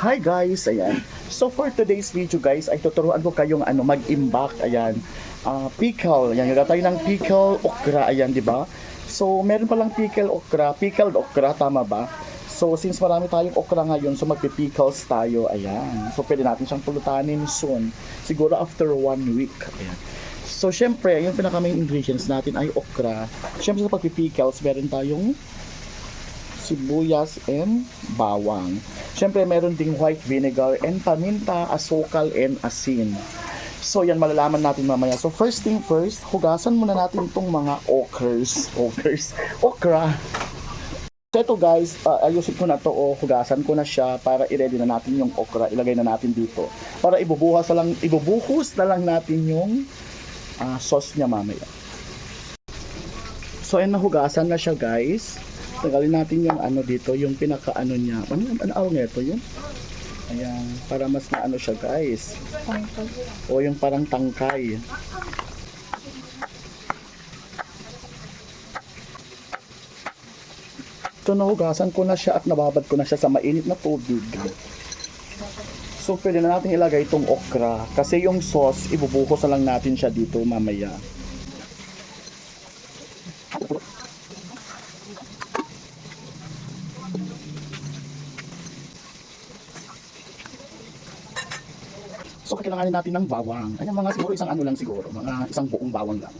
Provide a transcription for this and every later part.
Hi guys, ayan. So for today's video guys, ay tuturuan ko kayong mag-imbak, ayan. Pickle, ayan. Gagawin tayo ng pickle okra, ayan, di ba? So meron palang pickle okra, pickled okra, tama ba? So since marami tayong okra ngayon, so magpipickles tayo, ayan. So pwede natin siyang pulutanin soon. Siguro after 1 week, ayan. So syempre, yung pinaka main ingredients natin ay okra. Syempre sa pagpipickles, meron tayong sibuyas and bawang. Siyempre, meron ding white vinegar and paminta, asukal, and asin. So, yan malalaman natin mamaya. So, first thing first, hugasan muna natin itong mga okra. So, ito guys, ayusin ko na to o hugasan ko na siya para i-ready na natin yung okra. Ilagay na natin dito. Para ibubuhos na lang natin yung sauce niya mamaya. So, ayan, nahugasan na siya guys. Tagalin natin yung dito, yung pinaka niya. Ano nito yun? Ayan, para mas maano siya guys. Tangkay. O yung parang tangkay. So nahugasan ko na siya at nababad ko na siya sa mainit na tubig. So pwede na natin ilagay itong okra. Kasi yung sauce, ibubuhos na lang natin siya dito mamaya. So kailangan natin ng bawang. Ayan mga siguro isang lang siguro. Mga isang buong bawang lang.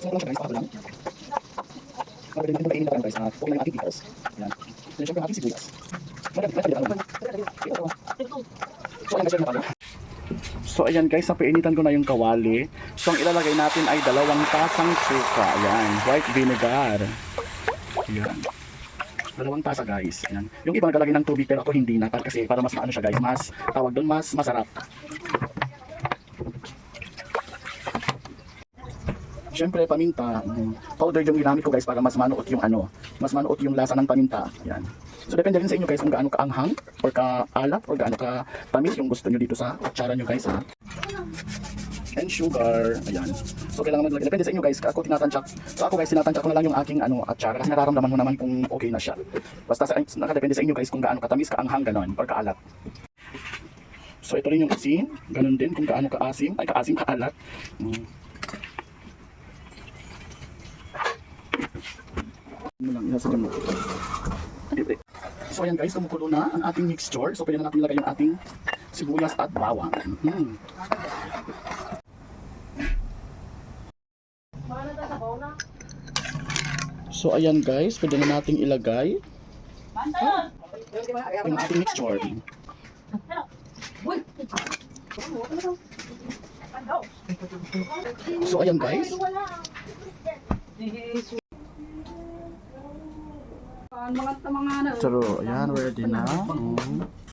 So lang siya guys, pa lang. Para din natin makainin na guys. Okay lang yung ating pickles. Ayan. Then syempre ating sibuyas. So ayan guys, napainitan ko na yung kawali. So ang ilalagay natin ay 2 tasang suka. Ayan, white vinegar. Ayan. 2 tasa guys. Ayan. Yung iba naglalagay ng tubig pero ako hindi na kasi para mas maano siya guys, mas tawag doon mas masarap. Siyempre paminta, powder yung ginamit ko guys para mas manuot yung mas manuot yung lasa ng paminta. Ayan. So depende rin sa inyo guys kung gaano kaanghang or kaalat or gaano ka tamis yung gusto nyo dito sa kutsara nyo guys ha. And sugar, ayan. So kailangan maglagay. Depende sa inyo guys. Ako tinatansyak. So ako guys, tinatansyak ko na lang yung aking atsara kasi nararamdaman mo naman kung okay na siya. Basta nakadepende sa inyo guys kung gaano katamis, kaanghang, ganon, or kaalat. So ito rin yung asin. Ganon din kung gaano kaasim, kaalat. Ano lang, inasadyan mo. So ayan guys, kumukulo na ang ating mixture. So pwede na natin ilagay yung ating sibuyas at bawang. So ayan guys, pwede na nating ilagay yung ating mixture. So ayan guys. So ayan, ready na.